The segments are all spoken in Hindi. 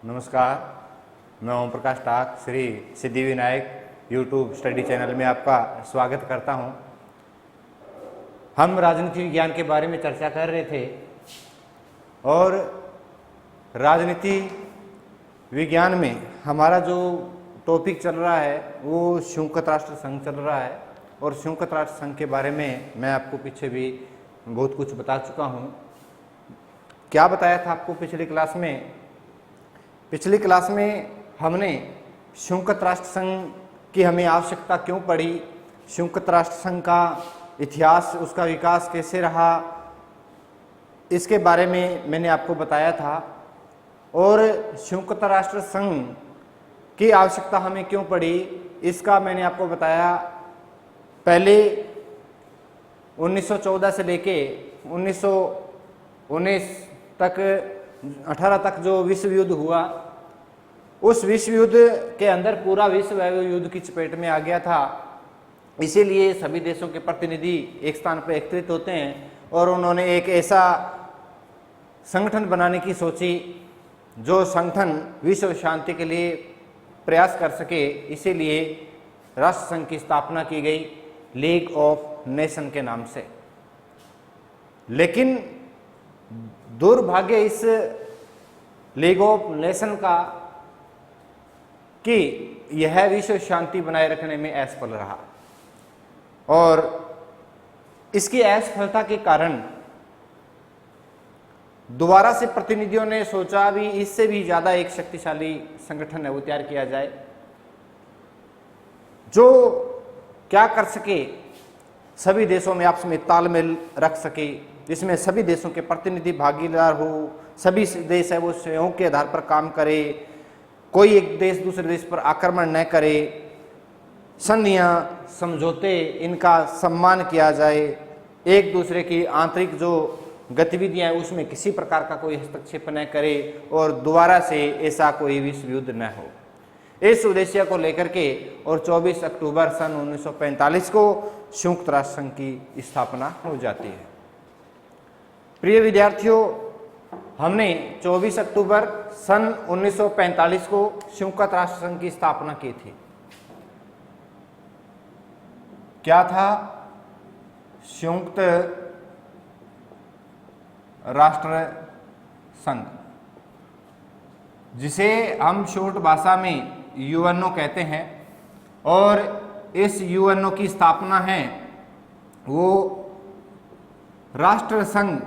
नमस्कार, मैं Om Prakash Tak Shri Siddhivinayak YouTube study channel में आपका स्वागत करता हूं। हम राजनीति विज्ञान के बारे में चर्चा कर रहे थे और राजनीति विज्ञान में हमारा जो टॉपिक चल रहा है वो संयुक्त राष्ट्र संघ चल रहा है और संयुक्त राष्ट्र संघ के बारे में मैं आपको पीछे भी बहुत कुछ बता चुका हूं। क्या बताया था आपको पिछली क्लास में? पिछली क्लास में हमने संयुक्त राष्ट्र संघ की हमें आवश्यकता क्यों पड़ी, संयुक्त राष्ट्र संघ का इतिहास, उसका विकास कैसे रहा, इसके बारे में मैंने आपको बताया था। और संयुक्त राष्ट्र संघ की आवश्यकता हमें क्यों पड़ी इसका मैंने आपको बताया। पहले 1914 से लेके 1919 तक 18 तक जो विश्व युद्ध हुआ, उस विश्व युद्ध के अंदर पूरा विश्व युद्ध की चपेट में आ गया था। इसीलिए सभी देशों के प्रतिनिधि एक स्थान पर एकत्रित होते हैं और उन्होंने एक ऐसा संगठन बनाने की सोची जो संगठन विश्व शांति के लिए प्रयास कर सके। इसीलिए राष्ट्र संघ की स्थापना की गई लीग ऑफ नेशन के नाम से। लेकिन दुर्भाग्य इस लीग ऑफ नेशन का कि यह विश्व शांति बनाए रखने में असफल रहा और इसकी असफलता के कारण दोबारा से प्रतिनिधियों ने सोचा भी इससे भी ज्यादा एक शक्तिशाली संगठन है वो तैयार किया जाए जो क्या कर सके, सभी देशों में आपस में तालमेल रख सके, जिसमें सभी देशों के प्रतिनिधि भागीदार हो, सभी देश है वो सहयोग के आधार पर काम करे, कोई एक देश दूसरे देश पर आक्रमण न करे, संधियां समझौते इनका सम्मान किया जाए, एक दूसरे की आंतरिक जो गतिविधियां हैं उसमें किसी प्रकार का कोई हस्तक्षेप न करे और दोबारा से ऐसा कोई विश्व युद्ध न हो। इस उद्देश्य को लेकर के और 24 अक्टूबर सन 1945 को संयुक्त राष्ट्र संघ की स्थापना हो जाती है। प्रिय विद्यार्थियों, हमने 24 अक्टूबर सन 1945 को संयुक्त राष्ट्र संघ की स्थापना की थी। क्या था संयुक्त राष्ट्र संघ, जिसे हम शॉर्ट भाषा में यूएनओ कहते हैं। और इस यूएनओ की स्थापना है वो राष्ट्र संघ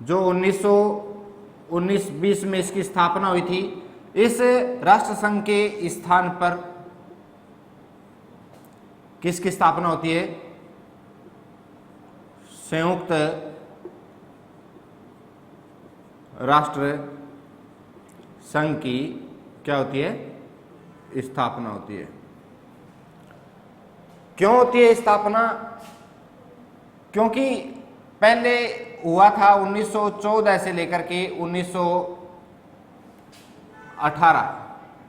जो 1919-20 में इसकी स्थापना हुई थी। इस राष्ट्र संघ के स्थान पर किसकी स्थापना होती है? संयुक्त राष्ट्र संघ की क्या होती है? स्थापना होती है। क्यों होती है स्थापना? क्योंकि पहले हुआ था 1914 से लेकर के 1918,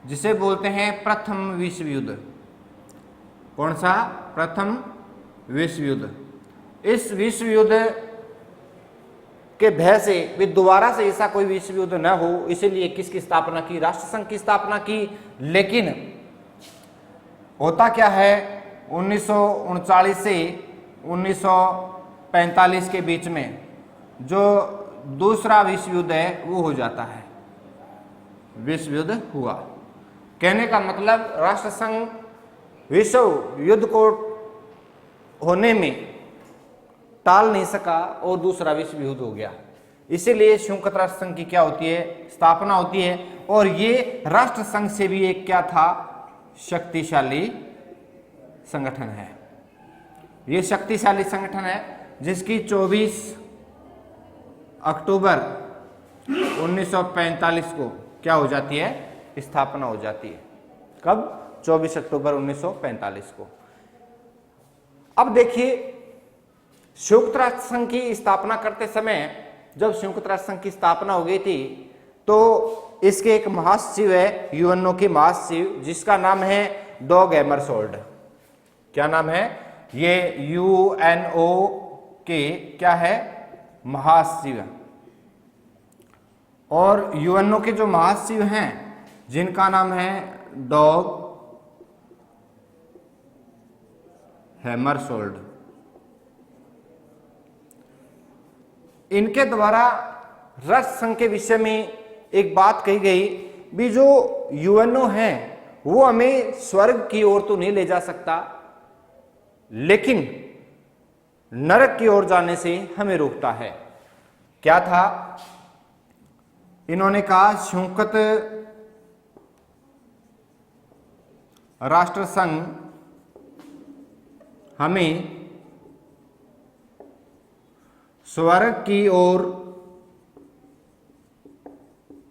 जिसे बोलते हैं प्रथम विश्व युद्ध। कौन सा? प्रथम विश्व युद्ध। इस विश्व युद्ध के भय से भी दोबारा से ऐसा कोई विश्व युद्ध न हो, इसीलिए किसकी स्थापना की? राष्ट्र संघ की स्थापना की। लेकिन होता क्या है, 1939 से 1945 के बीच में जो दूसरा विश्व युद्ध है वो हो जाता है। विश्व युद्ध हुआ, कहने का मतलब राष्ट्र संघ विश्व युद्ध को होने में टाल नहीं सका और दूसरा विश्व युद्ध हो गया। इसीलिए संयुक्त राष्ट्र संघ की क्या होती है? स्थापना होती है। और ये राष्ट्र संघ से भी एक क्या था? शक्तिशाली संगठन है। ये शक्तिशाली संगठन है जिसकी 24 अक्टूबर 1945 को क्या हो जाती है? स्थापना हो जाती है। कब? 24 अक्टूबर 1945 को। अब देखिए, संयुक्त राष्ट्र संघ की स्थापना करते समय, जब संयुक्त राष्ट्र संघ की स्थापना हो गई थी तो इसके एक महासचिव है, यूएनओ के महासचिव, जिसका नाम है डॉग हैमरशोल्ड। क्या नाम है? ये यूएनओ के क्या है? महासचिव। और यूएनओ के जो महासचिव हैं जिनका नाम है डॉग हैमरशोल्ड, इनके द्वारा राष्ट्र संघ के विषय में एक बात कही गई भी जो यूएनओ है वो हमें स्वर्ग की ओर तो नहीं ले जा सकता, लेकिन नरक की ओर जाने से हमें रोकता है। क्या था? इन्होंने कहा संयुक्त राष्ट्र संघ हमें स्वर्ग की ओर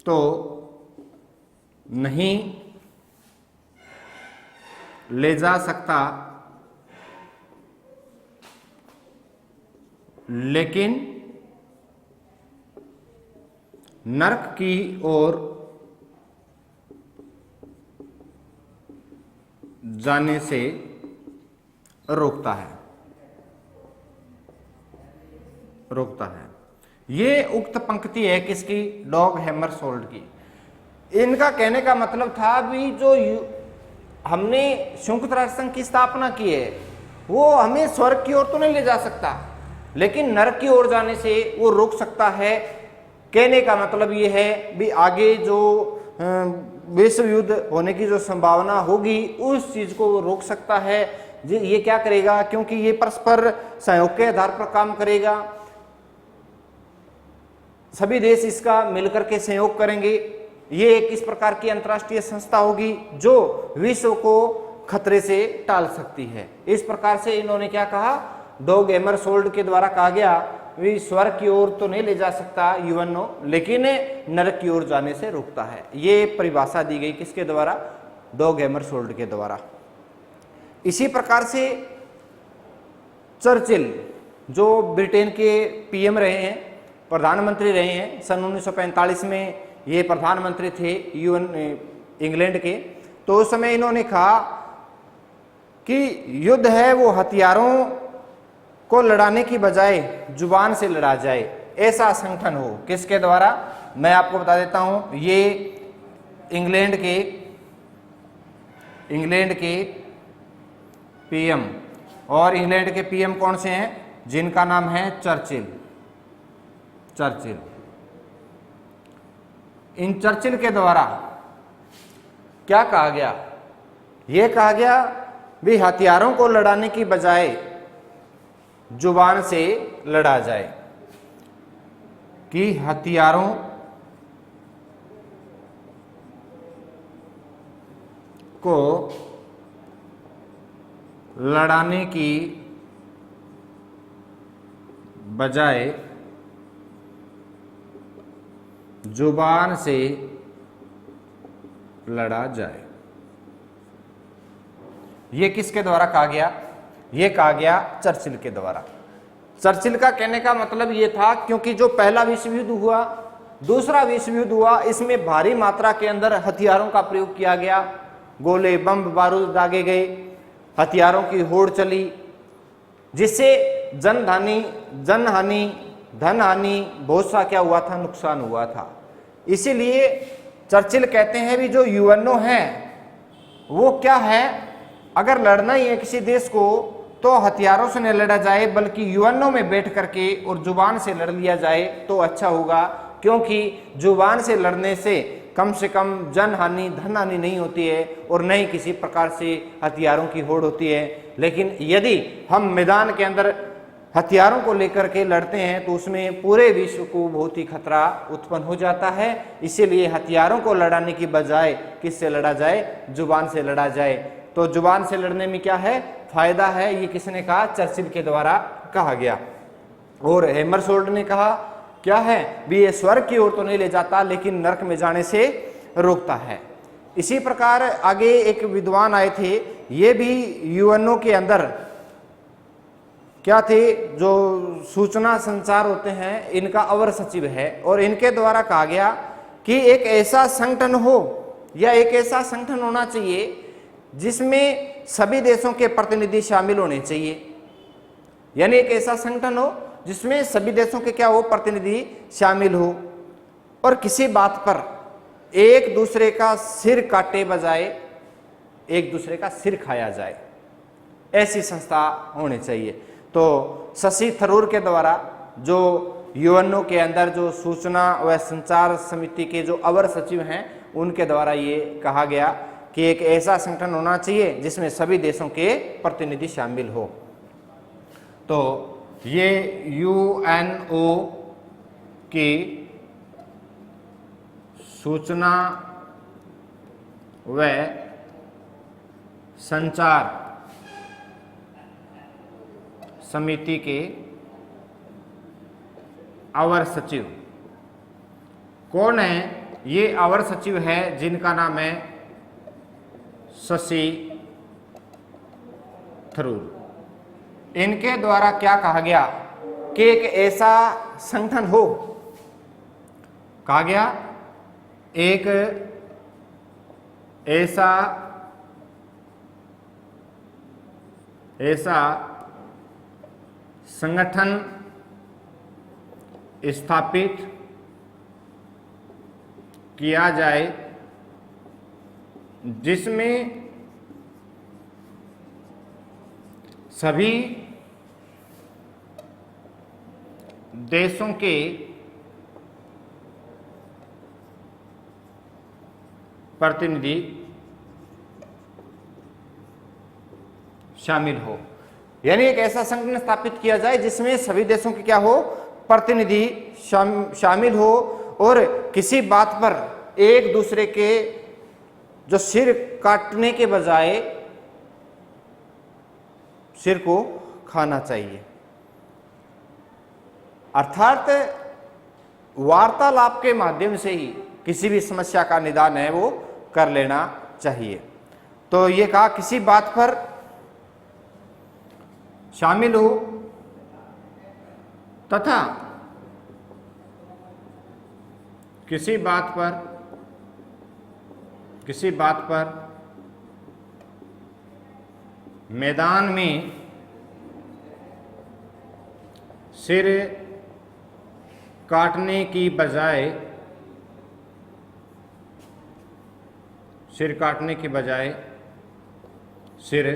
तो नहीं ले जा सकता, लेकिन नरक की ओर जाने से रोकता है। ये उक्त पंक्ति है किसकी? डॉग हैमरशोल्ड की। इनका कहने का मतलब था भी जो हमने संयुक्त राष्ट्र संघ की स्थापना की है वो हमें स्वर्ग की ओर तो नहीं ले जा सकता, लेकिन नरक की ओर जाने से वो रोक सकता है। कहने का मतलब ये है भी आगे जो विश्व युद्ध होने की जो संभावना होगी उस चीज को वो रोक सकता है। ये क्या करेगा? क्योंकि ये परस्पर सहयोग के आधार पर काम करेगा, सभी देश इसका मिलकर के सहयोग करेंगे। ये एक इस प्रकार की अंतर्राष्ट्रीय संस्था होगी जो विश्व को खतरे से टाल सकती है। इस प्रकार से इन्होंने क्या कहा? डॉग हैमरशोल्ड के द्वारा कहा गया भी स्वर्ग की ओर तो नहीं ले जा सकता यूएनओ, लेकिन नरक की ओर जाने से रोकता है। ये परिभाषा दी गई किसके द्वारा? डॉग हैमरशोल्ड के द्वारा। इसी प्रकार से चर्चिल जो ब्रिटेन के पीएम रहे हैं, प्रधानमंत्री रहे हैं, सन 1945 में ये प्रधानमंत्री थे इंग्लैंड के, तो उस समय इन्होंने कहा कि युद्ध है वो हथियारों को लड़ाने की बजाय जुबान से लड़ा जाए, ऐसा संगठन हो। किसके द्वारा? मैं आपको बता देता हूं, ये इंग्लैंड के पीएम, और इंग्लैंड के पीएम कौन से हैं? जिनका नाम है चर्चिल। इन चर्चिल के द्वारा क्या कहा गया? यह कहा गया भी हथियारों को लड़ाने की बजाय जुबान से लड़ा जाए, कि हथियारों को लड़ाने की बजाय जुबान से लड़ा जाए। यह किसके द्वारा कहा गया? यह कहा गया चर्चिल के द्वारा। चर्चिल का कहने का मतलब यह था क्योंकि जो पहला विश्व युद्ध हुआ, दूसरा विश्व युद्ध हुआ, इसमें भारी मात्रा के अंदर हथियारों का प्रयोग किया गया, गोले बम बारूद दागे गए, हथियारों की होड़ चली, जिससे जनहानि धन हानि बहुत सा क्या हुआ था? नुकसान हुआ था। इसीलिए चर्चिल कहते हैं भी जो यूएनओ है वो क्या है, अगर लड़ना ही है किसी देश को तो हथियारों से न लड़ा जाए बल्कि यूएनओ में बैठ करके और जुबान से लड़ लिया जाए तो अच्छा होगा, क्योंकि जुबान से लड़ने से कम जन हानि धन हानि नहीं होती है और न ही किसी प्रकार से हथियारों की होड़ होती है। लेकिन यदि हम मैदान के अंदर हथियारों को लेकर के लड़ते हैं तो उसमें पूरे विश्व को बहुत ही खतरा उत्पन्न हो जाता है। इसीलिए हथियारों को लड़ाने की बजाय किससे लड़ा जाए? जुबान से लड़ा जाए। तो जुबान से लड़ने में क्या है? फायदा है। ये किसने कहा? चर्चिल के द्वारा कहा गया। और हैमरशोल्ड ने कहा क्या है भी ये स्वर्ग की ओर तो नहीं ले जाता लेकिन नरक में जाने से रोकता है। इसी प्रकार आगे एक विद्वान आए थे, ये भी यूएनओ के अंदर क्या थे, जो सूचना संचार होते हैं इनका अवर सचिव है, और इनके द्वारा कहा गया कि एक ऐसा संगठन हो या एक ऐसा संगठन होना चाहिए जिसमें सभी देशों के प्रतिनिधि शामिल होने चाहिए। यानी एक ऐसा संगठन हो जिसमें सभी देशों के क्या हो? प्रतिनिधि शामिल हो। और किसी बात पर एक दूसरे का सिर काटे बजाय एक दूसरे का सिर खाया जाए, ऐसी संस्था होनी चाहिए। तो शशि थरूर के द्वारा जो यूएनओ के अंदर जो सूचना व संचार समिति के जो अवर सचिव हैं उनके द्वारा ये कहा गया कि एक ऐसा संगठन होना चाहिए जिसमें सभी देशों के प्रतिनिधि शामिल हो। तो ये यूएनओ की सूचना व संचार समिति के अवर सचिव कौन है? ये अवर सचिव है जिनका नाम है शशि थरूर। इनके द्वारा क्या कहा गया कि एक ऐसा संगठन हो, कहा गया एक ऐसा संगठन स्थापित किया जाए जिसमें सभी देशों के प्रतिनिधि शामिल हो। यानी एक ऐसा संगठन स्थापित किया जाए जिसमें सभी देशों के क्या हो, प्रतिनिधि शामिल हो और किसी बात पर एक दूसरे के जो सिर काटने के बजाय सिर को खाना चाहिए। अर्थात वार्तालाप के माध्यम से ही किसी भी समस्या का निदान है वो कर लेना चाहिए। तो ये कहा किसी बात पर शामिल हो तथा किसी बात पर मैदान में सिर काटने की बजाय सिर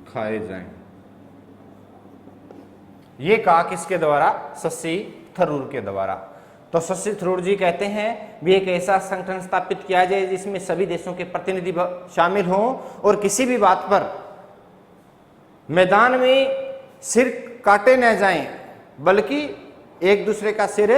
खाए जाएं। ये कहा किसके द्वारा? शशि थरूर के द्वारा। तो शशि थरूर जी कहते हैं भी एक ऐसा संगठन स्थापित किया जाए जिसमें सभी देशों के प्रतिनिधि शामिल हों और किसी भी बात पर मैदान में सिर काटे न जाएं बल्कि एक दूसरे का सिर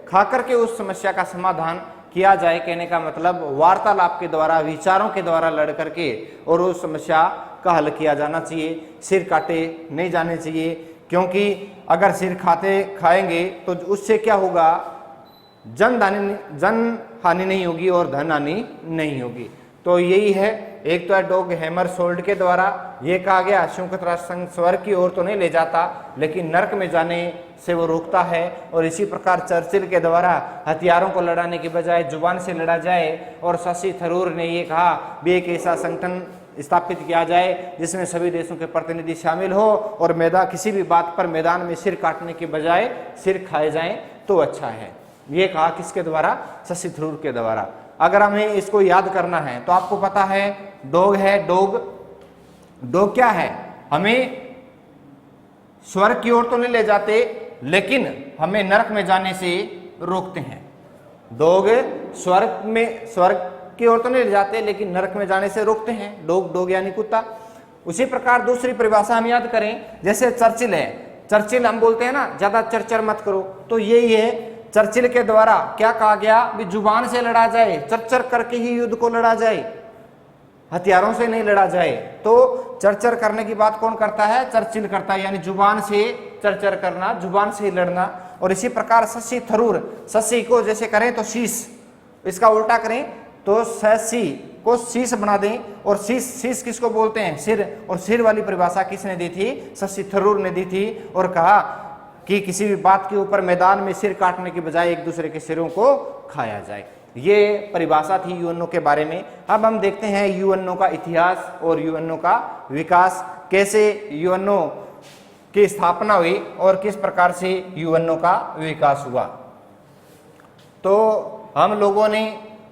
खा करके उस समस्या का समाधान किया जाए। कहने का मतलब वार्तालाप के द्वारा, विचारों के द्वारा लड़ करके और उस समस्या का हल किया जाना चाहिए, सिर काटे नहीं जाने चाहिए। क्योंकि अगर सिर खाएंगे तो उससे क्या होगा, जन हानि नहीं होगी और धन हानि नहीं होगी। तो यही है, एक तो है डॉग हैमरशोल्ड के द्वारा ये कहा गया संयुक्त राष्ट्र संघ स्वर्ग की ओर तो नहीं ले जाता लेकिन नरक में जाने से वो रोकता है। और इसी प्रकार चर्चिल के द्वारा हथियारों को लड़ाने की बजाय जुबान से लड़ा जाए। और शशि थरूर ने ये कहा भी एक ऐसा संगठन स्थापित किया जाए जिसमें सभी देशों के प्रतिनिधि शामिल हो और किसी भी बात पर मैदान में सिर काटने के बजाय सिर खाए जाएं तो अच्छा है। ये कहा किसके द्वारा? शशि थरूर के द्वारा। अगर हमें इसको याद करना है तो आपको पता है डॉग है, डॉग क्या है, हमें स्वर्ग की ओर तो नहीं ले जाते लेकिन हमें नरक में जाने से रोकते हैं। डॉग स्वर्ग की ओर तो नहीं ले जाते लेकिन नरक में जाने से रोकते हैं। डॉग यानी कुत्ता। उसी प्रकार दूसरी परिभाषा हम याद करें, जैसे चर्चिल है, चर्चिल हम बोलते हैं ना ज्यादा चर्चा मत करो, तो यही है चर्चिल के द्वारा क्या कहा गया भी जुबान से लड़ा जाए, चर्चर करके ही युद्ध को लड़ा जाए, हथियारों से नहीं लड़ा जाए। तो चर्चर करने की बात कौन करता है? चर्चिल करता है, यानी जुबान से चर्चर करना, जुबान से लड़ना। और इसी प्रकार शशि थरूर, शशि को जैसे करें तो शीश, इसका उल्टा करें तो शशि को शीश बना दें। और शीश किसको बोलते हैं? सिर। और सिर वाली परिभाषा किसने दी थी? शशि थरूर ने दी थी और कहा कि किसी भी बात के ऊपर मैदान में सिर काटने के बजाय एक दूसरे के सिरों को खाया जाए। ये परिभाषा थी यूएनओ के बारे में। अब हम देखते हैं यूएनओ का इतिहास और यूएनओ का विकास, कैसे यूएनओ की स्थापना हुई और किस प्रकार से यूएनओ का विकास हुआ। तो हम लोगों ने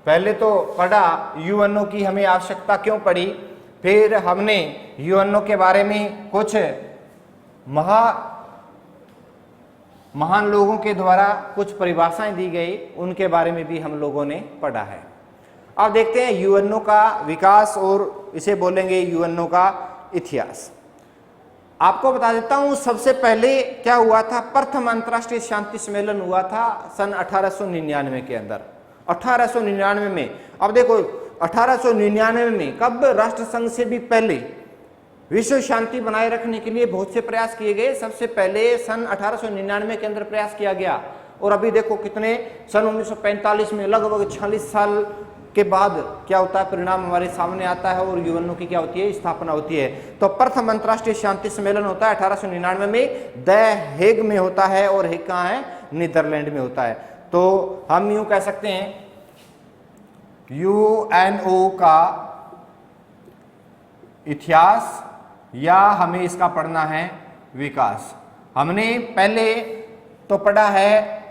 पहले तो पढ़ा यूएनओ की हमें आवश्यकता क्यों पड़ी, फिर हमने यूएनओ के बारे में कुछ महान लोगों के द्वारा कुछ परिभाषाएं दी गई, उनके बारे में भी हम लोगों ने पढ़ा है। अब देखते हैं यूएनओ का विकास और इसे बोलेंगे यूएनओ का इतिहास। आपको बता देता हूं सबसे पहले क्या हुआ था, प्रथम अंतर्राष्ट्रीय शांति सम्मेलन हुआ था सन 1899 के अंदर, 1899 में। अब देखो 1899 में, कब राष्ट्र संघ से भी पहले विश्व शांति बनाए रखने के लिए बहुत से प्रयास किए गए। सबसे पहले सन 1899 के अंदर प्रयास किया गया और अभी देखो कितने, सन 1945 में लगभग 46 साल के बाद क्या होता है, परिणाम हमारे सामने आता है और यूएनओ की क्या होती है, स्थापना होती है। तो प्रथम अंतर्राष्ट्रीय शांति सम्मेलन होता है 1899 में, द हेग में होता है और हेग कहाँ है, नीदरलैंड में होता है। तो हम यूं कह सकते हैं यूएनओ का इतिहास या हमें इसका पढ़ना है विकास। हमने पहले तो पढ़ा है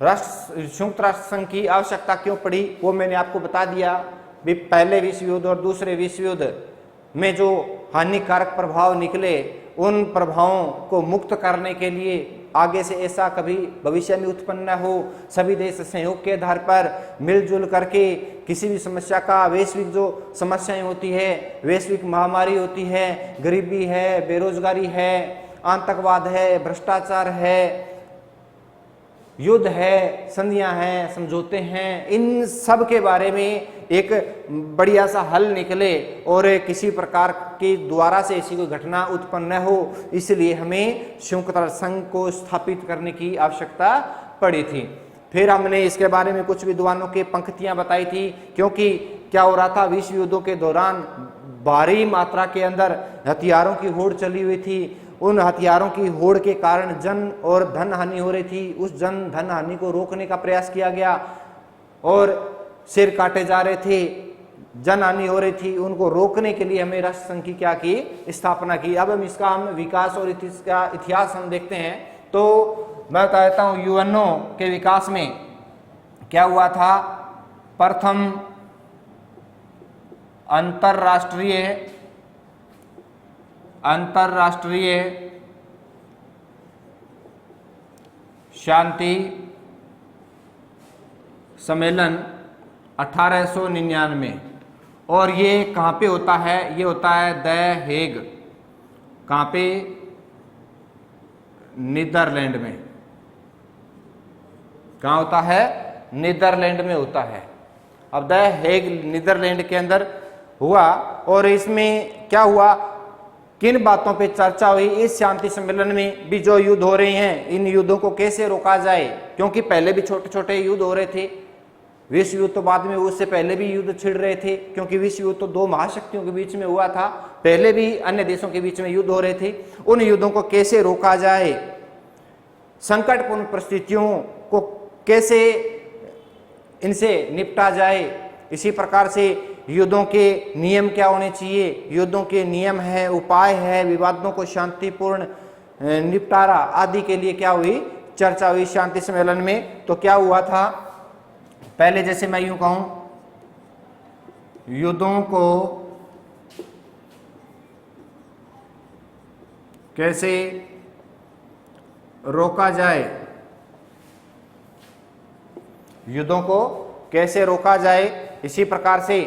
संयुक्त राष्ट्र संघ की आवश्यकता क्यों पड़ी, वो मैंने आपको बता दिया। भी पहले विश्व युद्ध और दूसरे विश्व युद्ध में जो हानिकारक प्रभाव निकले, उन प्रभावों को मुक्त करने के लिए आगे से ऐसा कभी भविष्य में उत्पन्न न हो, सभी देश सहयोग के आधार पर मिलजुल करके किसी भी समस्या का, वैश्विक जो समस्याएं होती है, वैश्विक महामारी होती है, गरीबी है, बेरोजगारी है, आतंकवाद है, भ्रष्टाचार है, युद्ध है, संधियां हैं, समझौते हैं, इन सब के बारे में एक बढ़िया सा हल निकले और किसी प्रकार के द्वारा से ऐसी कोई घटना उत्पन्न न हो, इसलिए हमें संयुक्त राष्ट्र संघ को स्थापित करने की आवश्यकता पड़ी थी। फिर हमने इसके बारे में कुछ विद्वानों की पंक्तियां बताई थी, क्योंकि क्या हो रहा था, विश्व युद्धों के दौरान भारी मात्रा के अंदर हथियारों की होड़ चली हुई थी। उन हथियारों की होड़ के कारण जन और धन हानि हो रही थी। उस जन धन हानि को रोकने का प्रयास किया गया और सिर काटे जा रहे थे, जन हानि हो रही थी, उनको रोकने के लिए हमें राष्ट्र संघ की क्या की, स्थापना की। अब हम इसका विकास और इसका इतिहास हम देखते हैं। तो मैं कहता हूं यूएनओ के विकास में क्या हुआ था, प्रथम अंतरराष्ट्रीय शांति सम्मेलन 1899, और ये कहाँ पे होता है, ये होता है द हेग। कहाँ पे, नीदरलैंड में। कहाँ होता है, नीदरलैंड में होता है। अब द हेग नीदरलैंड के अंदर हुआ और इसमें क्या हुआ, किन बातों पे चर्चा हुई इस शांति सम्मेलन में भी। जो युद्ध हो रहे हैं, इन युद्धों को कैसे रोका जाए, क्योंकि पहले भी छोटे छोटे युद्ध हो रहे थे। विश्व युद्ध तो बाद में, उससे पहले भी युद्ध छिड़ रहे थे, क्योंकि विश्व युद्ध तो दो महाशक्तियों के बीच में हुआ था, पहले भी अन्य देशों के बीच में युद्ध हो रहे थे। उन युद्धों को कैसे रोका जाए, संकटपूर्ण परिस्थितियों को कैसे इनसे निपटा जाए, इसी प्रकार से युद्धों के नियम क्या होने चाहिए, युद्धों के नियम है, उपाय है, विवादों को शांतिपूर्ण निपटारा आदि के लिए क्या हुई, चर्चा हुई शांति सम्मेलन में। तो क्या हुआ था, पहले जैसे मैं यूं कहूं, युद्धों को कैसे रोका जाए, युद्धों को कैसे रोका जाए, इसी प्रकार से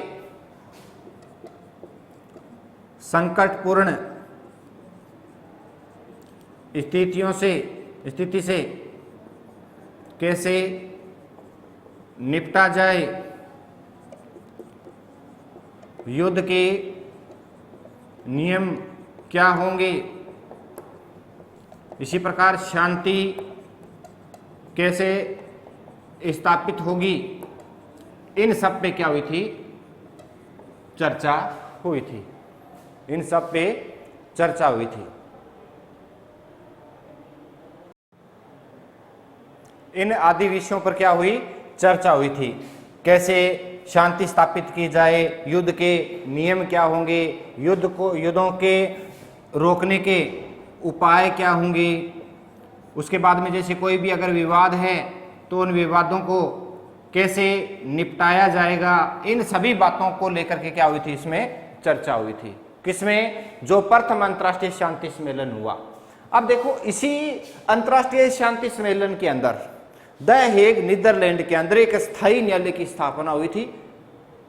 संकटपूर्ण स्थिति से कैसे निपटा जाए, युद्ध के नियम क्या होंगे, इसी प्रकार शांति कैसे स्थापित होगी, इन सब पे क्या हुई थी, चर्चा हुई थी। इन सब पे चर्चा हुई थी। इन आदि विषयों पर क्या हुई, चर्चा हुई थी। कैसे शांति स्थापित की जाए, युद्ध के नियम क्या होंगे, युद्धों के रोकने के उपाय क्या होंगे। उसके बाद में जैसे कोई भी अगर विवाद है तो उन विवादों को कैसे निपटाया जाएगा, इन सभी बातों को लेकर के क्या हुई थी, इसमें चर्चा हुई थी। किसमें? जो प्रथम अंतर्राष्ट्रीय शांति सम्मेलन हुआ। अब देखो, इसी अंतर्राष्ट्रीय शांति सम्मेलन के अंदर द हेग नीदरलैंड के अंदर एक स्थायी न्यायालय की स्थापना हुई थी,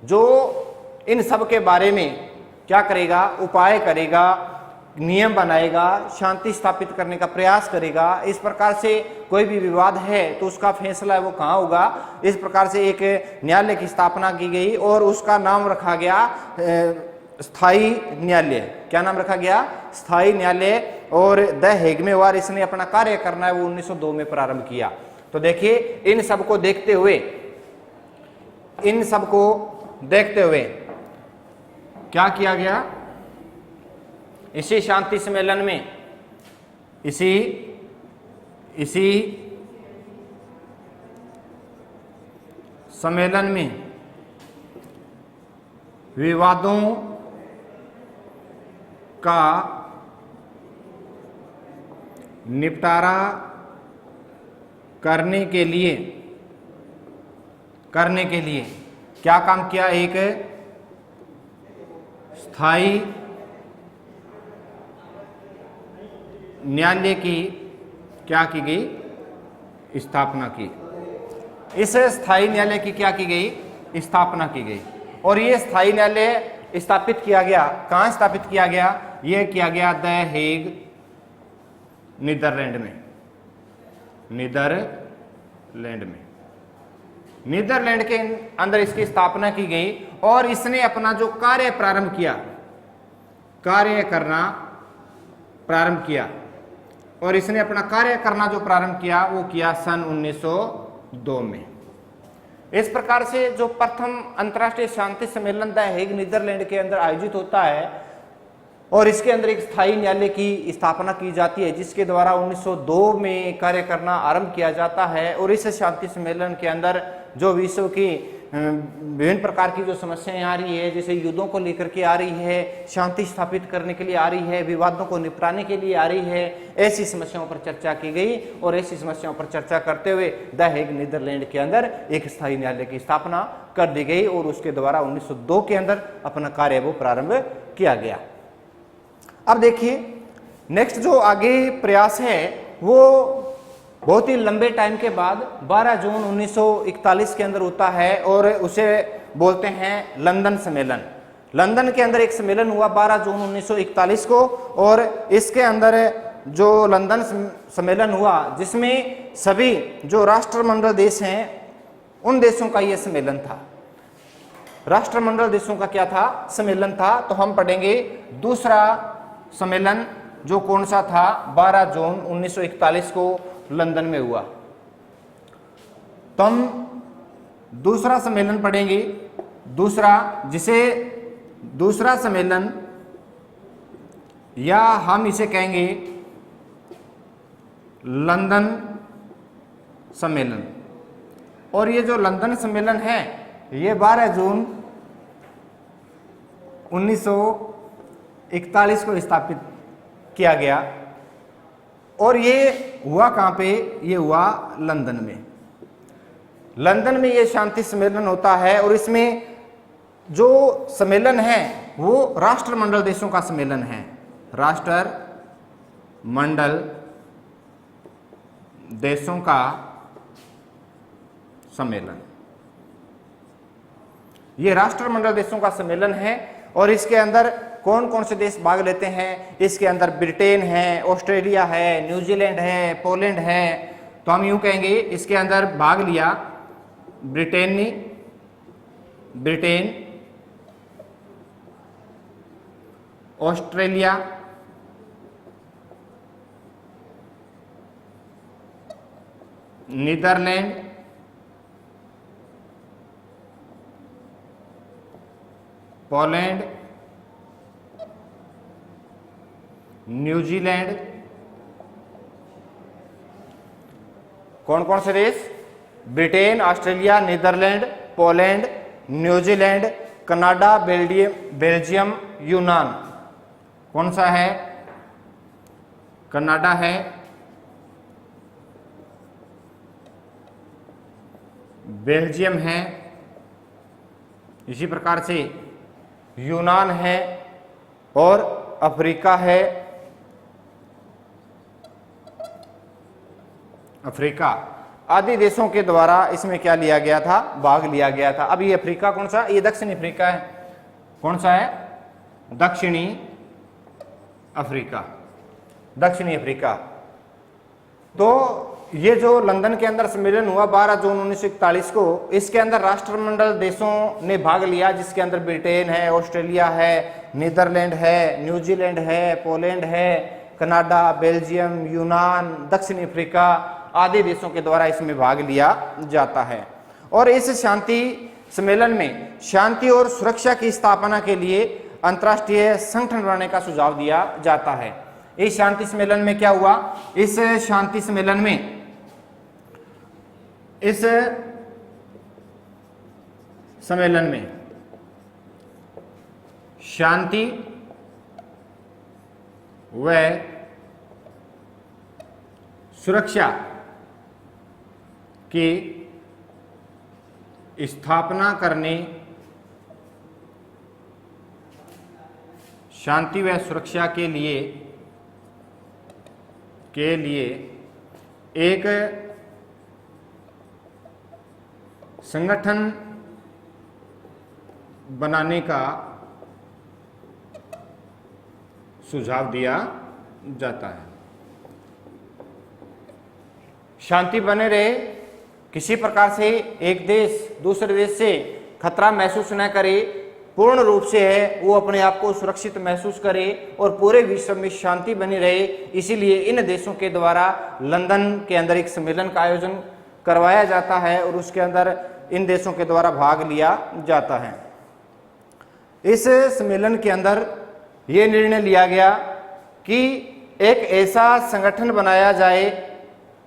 जो इन सब के बारे में क्या करेगा, उपाय करेगा, नियम बनाएगा, शांति स्थापित करने का प्रयास करेगा। इस प्रकार से कोई भी विवाद है तो उसका फैसला है वो कहाँ होगा। इस प्रकार से एक न्यायालय की स्थापना की गई और उसका नाम रखा गया स्थायी न्यायालय। क्या नाम रखा गया? स्थायी न्यायालय। और द हेग में हुआ, इसने अपना कार्य करना है वो 1902 में प्रारंभ किया। तो देखिए, इन सबको देखते हुए क्या किया गया, इसी शांति सम्मेलन में, इसी सम्मेलन में विवादों का निपटारा करने के लिए क्या काम किया, एक स्थायी न्यायालय की क्या की गई, स्थापना की। इस स्थायी न्यायालय की क्या की गई, स्थापना की गई। और ये स्थायी न्यायालय स्थापित किया गया, कहाँ स्थापित किया गया? ये किया गया द हेग, नीदरलैंड में। नीदरलैंड के अंदर इसकी स्थापना की गई और इसने अपना जो कार्य करना प्रारंभ किया और इसने अपना कार्य करना जो प्रारंभ किया वो किया सन 1902 में। इस प्रकार से जो प्रथम अंतर्राष्ट्रीय शांति सम्मेलन द हेग नीदरलैंड के अंदर आयोजित होता है और इसके अंदर एक स्थायी न्यायालय की स्थापना की जाती है, जिसके द्वारा 1902 में कार्य करना आरंभ किया जाता है। और इस शांति सम्मेलन के अंदर जो विश्व की विभिन्न प्रकार की जो समस्याएं आ रही है, जैसे युद्धों को लेकर के आ रही है, शांति स्थापित करने के लिए आ रही है, विवादों को निपटाने के लिए आ रही है, ऐसी समस्याओं पर चर्चा की गई। और ऐसी समस्याओं पर चर्चा करते हुए द हेग नीदरलैंड के अंदर एक स्थायी न्यायालय की स्थापना कर दी गई और उसके द्वारा 1902 के अंदर अपना कार्य वो प्रारंभ किया गया। अब देखिए, नेक्स्ट जो आगे प्रयास है वो बहुत ही लंबे टाइम के बाद 12 जून 1941 के अंदर होता है और उसे बोलते हैं लंदन सम्मेलन। लंदन के अंदर एक सम्मेलन हुआ 12 जून 1941 को और इसके अंदर जो लंदन सम्मेलन हुआ जिसमें सभी जो राष्ट्रमंडल देश हैं उन देशों का यह सम्मेलन था। राष्ट्रमंडल देशों का क्या था? सम्मेलन था। तो हम पढ़ेंगे दूसरा सम्मेलन जो कौन सा था, 12 जून 1941 को लंदन में हुआ। तो हम दूसरा सम्मेलन पढ़ेंगे, दूसरा सम्मेलन या हम इसे कहेंगे लंदन सम्मेलन। और ये जो लंदन सम्मेलन है ये 12 जून 1941 को स्थापित किया गया और ये हुआ कहाँ पे? ये हुआ लंदन में। लंदन में ये शांति सम्मेलन होता है और इसमें जो सम्मेलन है वो राष्ट्रमंडल देशों का सम्मेलन है। राष्ट्रमंडल देशों का सम्मेलन, ये राष्ट्रमंडल देशों का सम्मेलन है। और इसके अंदर कौन कौन से देश भाग लेते हैं? इसके अंदर ब्रिटेन है, ऑस्ट्रेलिया है, न्यूजीलैंड है, पोलैंड है। तो हम यूं कहेंगे इसके अंदर भाग लिया Britain, Australia, Netherland, Poland, New Zealand. कौन कौन से देश? Britain, Australia, Netherland, Poland, New Zealand, Canada, Belgium, यूनान। कौन सा है? कनाडा है, बेल्जियम है, इसी प्रकार से यूनान है और अफ्रीका है, अफ्रीका आदि देशों के द्वारा इसमें क्या लिया गया था, भाग लिया गया था। अब ये अफ्रीका कौन सा, ये दक्षिणी अफ्रीका है। कौन सा है, दक्षिणी अफ्रीका, दक्षिणी अफ्रीका। तो ये जो लंदन के अंदर सम्मेलन हुआ 12 जून 1941 को, इसके अंदर राष्ट्रमंडल देशों ने भाग लिया, जिसके अंदर ब्रिटेन है, ऑस्ट्रेलिया है, नीदरलैंड है, न्यूजीलैंड है, पोलैंड है, कनाडा, बेल्जियम, यूनान, दक्षिणी अफ्रीका आदि देशों के द्वारा इसमें भाग लिया जाता है। और इस शांति सम्मेलन में शांति और सुरक्षा की स्थापना के लिए अंतर्राष्ट्रीय संगठन बनाने का सुझाव दिया जाता है। इस शांति सम्मेलन में क्या हुआ, इस शांति सम्मेलन में, इस सम्मेलन में शांति व सुरक्षा की स्थापना करने, शांति व सुरक्षा के लिए एक संगठन बनाने का सुझाव दिया जाता है। शांति बने रहे, किसी प्रकार से एक देश दूसरे देश से खतरा महसूस न करे, पूर्ण रूप से है वो अपने आप को सुरक्षित महसूस करे और पूरे विश्व में शांति बनी रहे। इसीलिए इन देशों के द्वारा लंदन के अंदर एक सम्मेलन का आयोजन करवाया जाता है और उसके अंदर इन देशों के द्वारा भाग लिया जाता है। इस सम्मेलन के अंदर ये निर्णय लिया गया कि एक ऐसा संगठन बनाया जाए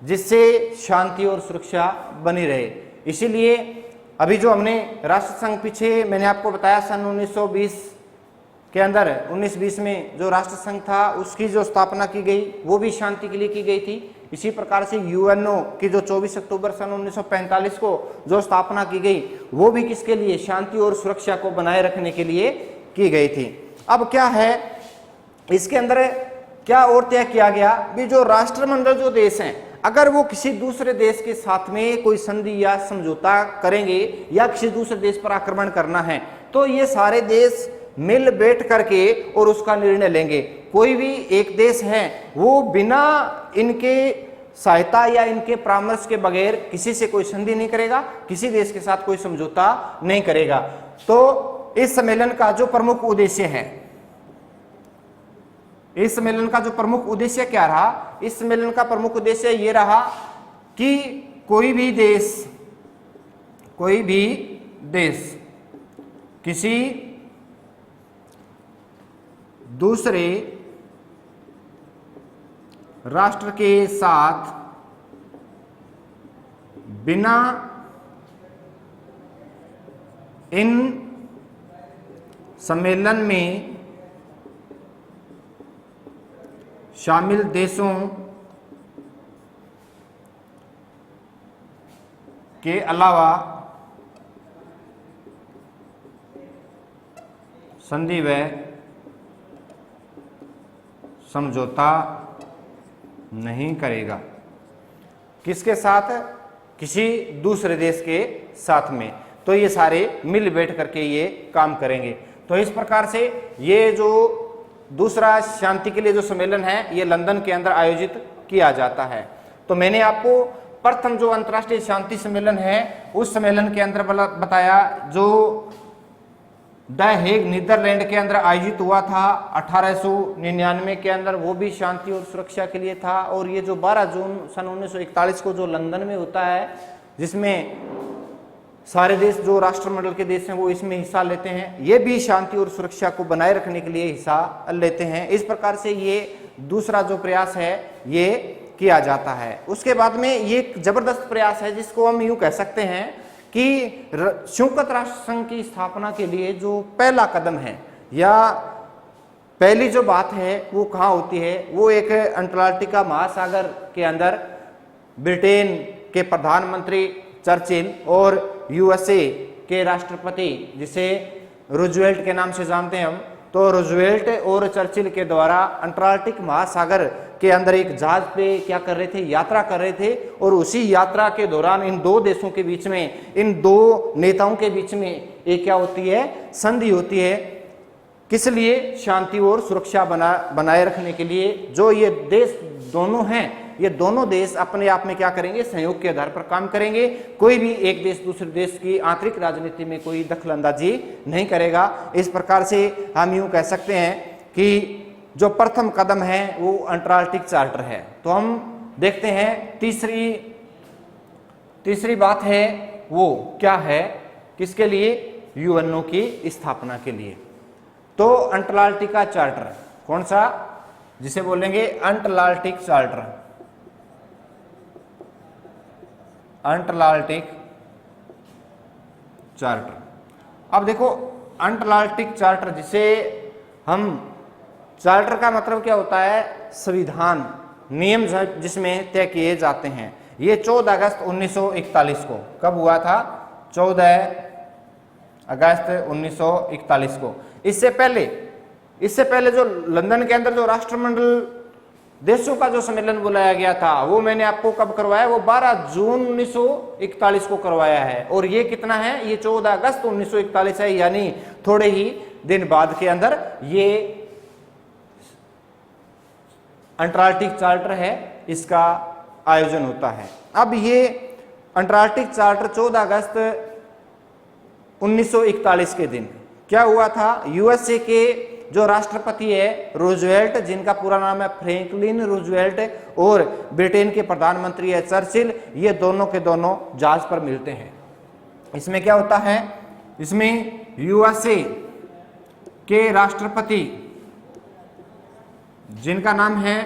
जिससे शांति और सुरक्षा बनी रहे। इसीलिए अभी जो हमने राष्ट्र संघ पीछे मैंने आपको बताया सन 1920 के अंदर 1920 में जो राष्ट्र संघ था उसकी जो स्थापना की गई वो भी शांति के लिए की गई थी। इसी प्रकार से यूएनओ की जो 24 अक्टूबर सन 1945 को जो स्थापना की गई वो भी किसके लिए, शांति और सुरक्षा को बनाए रखने के लिए की गई थी। अब क्या है इसके अंदर, क्या और तय किया गया भी, जो राष्ट्रमंडल जो देश हैं अगर वो किसी दूसरे देश के साथ में कोई संधि या समझौता करेंगे या किसी दूसरे देश पर आक्रमण करना है तो ये सारे देश मिल बैठ करके और उसका निर्णय लेंगे। कोई भी एक देश है वो बिना इनके सहायता या इनके परामर्श के बगैर किसी से कोई संधि नहीं करेगा, किसी देश के साथ कोई समझौता नहीं करेगा। तो इस सम्मेलन का जो प्रमुख उद्देश्य है, इस सम्मेलन का जो प्रमुख उद्देश्य क्या रहा, इस सम्मेलन का प्रमुख उद्देश्य ये रहा कि कोई भी देश किसी दूसरे राष्ट्र के साथ बिना इन सम्मेलन में शामिल देशों के अलावा संधि व समझौता नहीं करेगा। किसके साथ, किसी दूसरे देश के साथ में। तो ये सारे मिल बैठ करके ये काम करेंगे। तो इस प्रकार से ये जो दूसरा शांति के लिए जो सम्मेलन है ये लंदन के अंदर आयोजित किया जाता है। तो मैंने आपको प्रथम जो अंतर्राष्ट्रीय शांति सम्मेलन है उस सम्मेलन के अंदर बताया जो द हेग नीदरलैंड के अंदर आयोजित हुआ था 1899 के अंदर, वो भी शांति और सुरक्षा के लिए था। और ये जो 12 जून सन 1941 को जो लंदन में होता है जिसमें सारे देश जो राष्ट्रमंडल के देश हैं वो इसमें हिस्सा लेते हैं, ये भी शांति और सुरक्षा को बनाए रखने के लिए हिस्सा लेते हैं। इस प्रकार से ये दूसरा जो प्रयास है ये किया जाता है। उसके बाद में ये एक जबरदस्त प्रयास है जिसको हम यूं कह सकते हैं कि संयुक्त राष्ट्र संघ की स्थापना के लिए जो पहला कदम है या पहली जो बात है वो कहाँ होती है, वो एक अंटार्कटिका महासागर के अंदर ब्रिटेन के प्रधानमंत्री चर्चिल और यूएसए के राष्ट्रपति जिसे रूजवेल्ट के नाम से जानते हैं हम, तो रूजवेल्ट और चर्चिल के द्वारा अंटार्कटिक महासागर के अंदर एक जहाज पे क्या कर रहे थे, यात्रा कर रहे थे। और उसी यात्रा के दौरान इन दो देशों के बीच में, इन दो नेताओं के बीच में एक क्या होती है, संधि होती है। किस लिए? शांति और सुरक्षा बनाए रखने के लिए। जो ये देश दोनों हैं, ये दोनों देश अपने आप में क्या करेंगे, सहयोग के आधार पर काम करेंगे। कोई भी एक देश दूसरे देश की आंतरिक राजनीति में कोई दखल अंदाजी नहीं करेगा। इस प्रकार से हम यूं कह सकते हैं कि जो प्रथम कदम है वो अंटार्कटिक चार्टर है। तो हम देखते हैं तीसरी बात है वो क्या है, किसके लिए? यूएनओ की स्थापना के लिए। तो अंटार्कटिका चार्टर कौन सा, जिसे बोलेंगे अंटार्कटिक चार्टर, अंटार्कटिक चार्टर। अब देखो अंटार्कटिक चार्टर, जिसे हम, चार्टर का मतलब क्या होता है? संविधान, नियम जिसमें तय किए जाते हैं। ये 14 अगस्त 1941 को कब हुआ था? 14 अगस्त 1941 को। इससे पहले जो लंदन के अंदर जो राष्ट्रमंडल देशों का जो सम्मेलन बुलाया गया था, वो मैंने आपको कब करवाया? वो 12 जून 1941 को करवाया है। और ये कितना है? ये 14 अगस्त 1941 है, यानी थोड़े ही दिन बाद के अंदर ये अंटार्कटिक चार्टर है, इसका आयोजन होता है। अब ये अंटार्कटिक चार्टर 14 अगस्त 1941 के दिन क्या हुआ था? यूएसए के जो राष्ट्रपति है रूजवेल्ट, जिनका पूरा नाम है फ्रैंकलिन रूजवेल्ट, और ब्रिटेन के प्रधानमंत्री है चर्चिल, ये दोनों के दोनों जहाज पर मिलते हैं। इसमें क्या होता है? इसमें यूएसए के राष्ट्रपति जिनका नाम है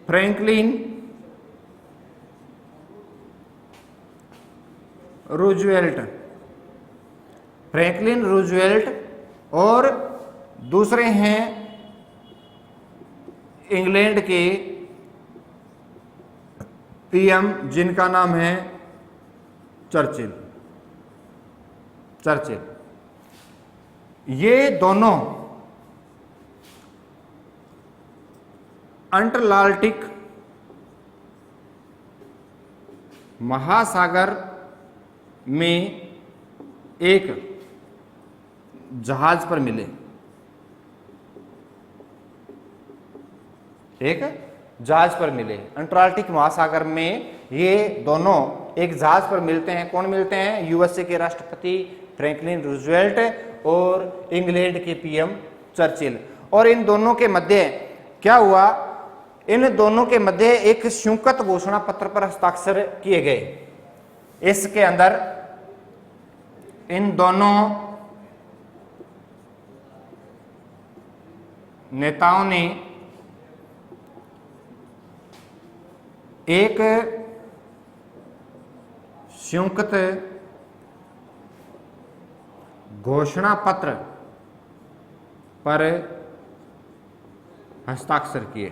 फ्रैंकलिन रूजवेल्ट, फ्रैंकलिन रूजवेल्ट, और दूसरे हैं इंग्लैंड के पीएम जिनका नाम है चर्चिल। ये दोनों अंटार्कटिक महासागर में एक जहाज पर मिले, अंटार्कटिक महासागर में ये दोनों एक जहाज पर मिलते हैं। कौन मिलते हैं? यूएसए के राष्ट्रपति फ्रैंकलिन रूजवेल्ट और इंग्लैंड के पीएम चर्चिल। और इन दोनों के मध्य क्या हुआ? इन दोनों के मध्य एक संयुक्त घोषणा पत्र पर हस्ताक्षर किए गए। इसके अंदर इन दोनों नेताओं ने एक संयुक्त घोषणा पत्र पर हस्ताक्षर किए।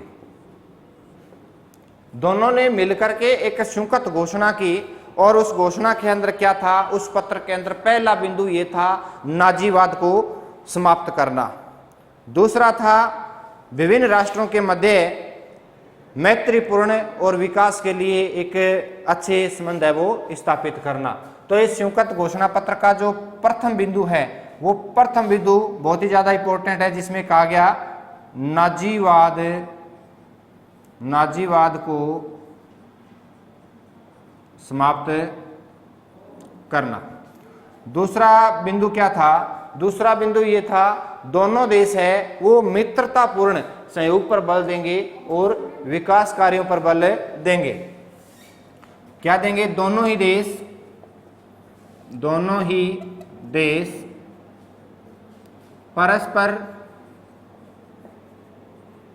दोनों ने मिलकर के एक संयुक्त घोषणा की, और उस घोषणा के अंदर क्या था? उस पत्र के अंदर पहला बिंदु ये था नाजीवाद को समाप्त करना। दूसरा था विभिन्न राष्ट्रों के मध्य मैत्रीपूर्ण और विकास के लिए एक अच्छे संबंध है वो स्थापित करना। तो इस संयुक्त घोषणा पत्र का जो प्रथम बिंदु है, वो प्रथम बिंदु बहुत ही ज्यादा इंपॉर्टेंट है, जिसमें कहा गया नाजीवाद को समाप्त करना। दूसरा बिंदु क्या था? दूसरा बिंदु ये था दोनों देश है वो मित्रतापूर्ण सहयोग पर बल देंगे और विकास कार्यों पर बल देंगे। क्या देंगे? दोनों ही देश परस्पर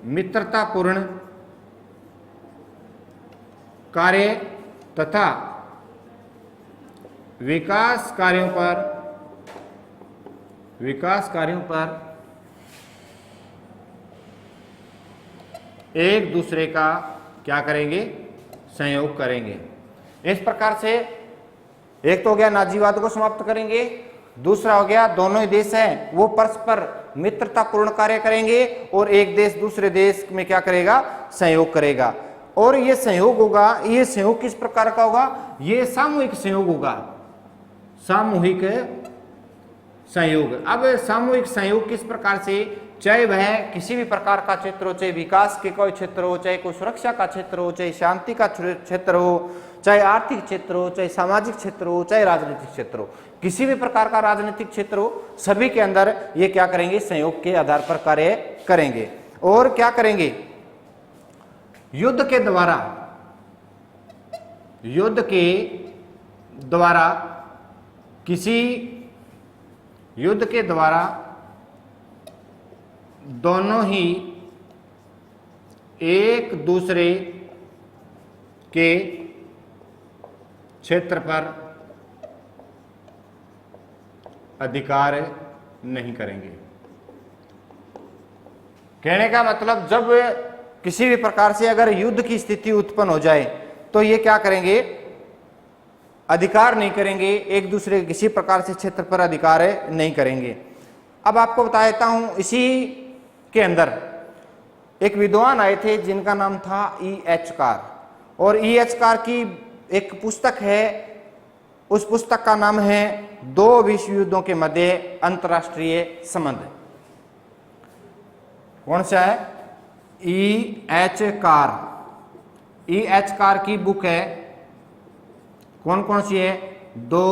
मित्रतापूर्ण कार्य तथा विकास कार्यों पर एक दूसरे का क्या करेंगे? सहयोग करेंगे। इस प्रकार से एक तो हो गया नाजीवाद को समाप्त करेंगे, दूसरा हो गया दोनों ही देश हैं वो परस्पर मित्रतापूर्ण कार्य करेंगे और एक देश दूसरे देश में क्या करेगा, सहयोग करेगा। और ये सहयोग होगा, ये सहयोग किस प्रकार का होगा, ये सामूहिक सहयोग होगा, सामूहिक सहयोग। अब सामूहिक सहयोग किस प्रकार से, चाहे वह किसी भी प्रकार का क्षेत्र हो, चाहे विकास के कोई क्षेत्र हो, चाहे कोई सुरक्षा का क्षेत्र हो, चाहे शांति का क्षेत्र हो, चाहे आर्थिक क्षेत्र हो, चाहे सामाजिक क्षेत्र हो, चाहे राजनीतिक क्षेत्र हो, किसी भी प्रकार का राजनीतिक क्षेत्र हो, सभी के अंदर ये क्या करेंगे, सहयोग के आधार पर कार्य करेंगे। और क्या करेंगे, युद्ध के द्वारा किसी युद्ध के द्वारा दोनों ही एक दूसरे के क्षेत्र पर अधिकार नहीं करेंगे। कहने का मतलब जब किसी भी प्रकार से अगर युद्ध की स्थिति उत्पन्न हो जाए तो ये क्या करेंगे, अधिकार नहीं करेंगे, एक दूसरे के किसी प्रकार से क्षेत्र पर अधिकार नहीं करेंगे। अब आपको बता देता हूं, इसी के अंदर एक विद्वान आए थे जिनका नाम था E.H. कार, और E.H. कार की एक पुस्तक है, उस पुस्तक का नाम है दो विश्व युद्धों के मध्य अंतरराष्ट्रीय संबंध। कौन सा है, E.H. कार। E.H. कार की बुक है, कौन कौन सी है, दो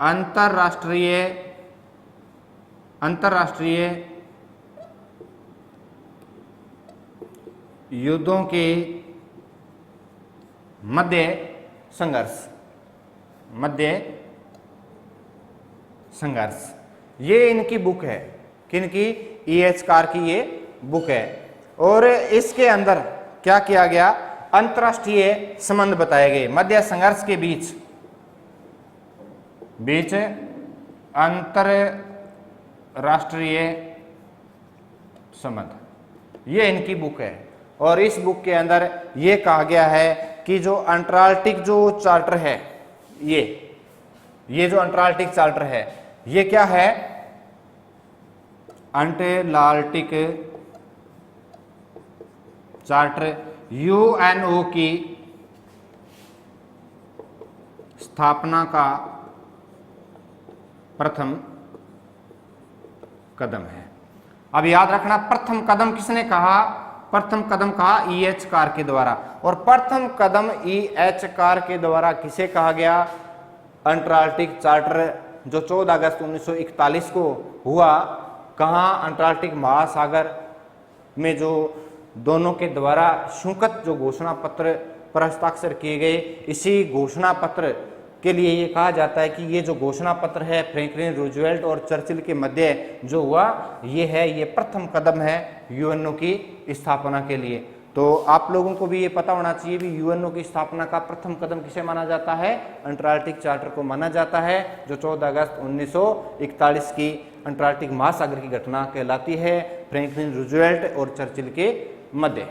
अंतरराष्ट्रीय युद्धों के मध्य संघर्ष, ये इनकी बुक है, किनकी, E.H. कार की ये बुक है। और इसके अंदर क्या किया गया, अंतरराष्ट्रीय संबंध बताए गए, मध्य संघर्ष के बीच अंतरराष्ट्रीय संबंध, ये इनकी बुक है। और इस बुक के अंदर ये कहा गया है कि जो अंटार्कटिक जो चार्टर है, ये जो अंटार्कटिक चार्टर है, ये क्या है, अंटार्कटिक चार्टर UNO की स्थापना का प्रथम कदम है। अब याद रखना, प्रथम कदम किसने कहा, प्रथम कदम कहा E.H. कार के द्वारा। और प्रथम कदम E.H. कार के द्वारा किसे कहा गया, अंटार्कटिक चार्टर जो 14 अगस्त 1941 को हुआ, कहाँ, अंटार्कटिक महासागर में, जो दोनों के द्वारा संयुक्त जो घोषणा पत्र पर हस्ताक्षर किए गए, इसी घोषणा पत्र के लिए ये कहा जाता है कि ये जो घोषणा पत्र है फ्रैंकलिन रूजवेल्ट और चर्चिल के मध्य जो हुआ, ये प्रथम कदम है UNO की स्थापना के लिए। तो आप लोगों को भी ये पता होना चाहिए भी UNO की स्थापना का प्रथम कदम किसे माना जाता है, अंटार्कटिक चार्टर को माना जाता है, जो 14 अगस्त 1941 की अंटार्कटिक महासागर की घटना कहलाती है, फ्रैंकलिन रूजवेल्ट और चर्चिल के मध्य।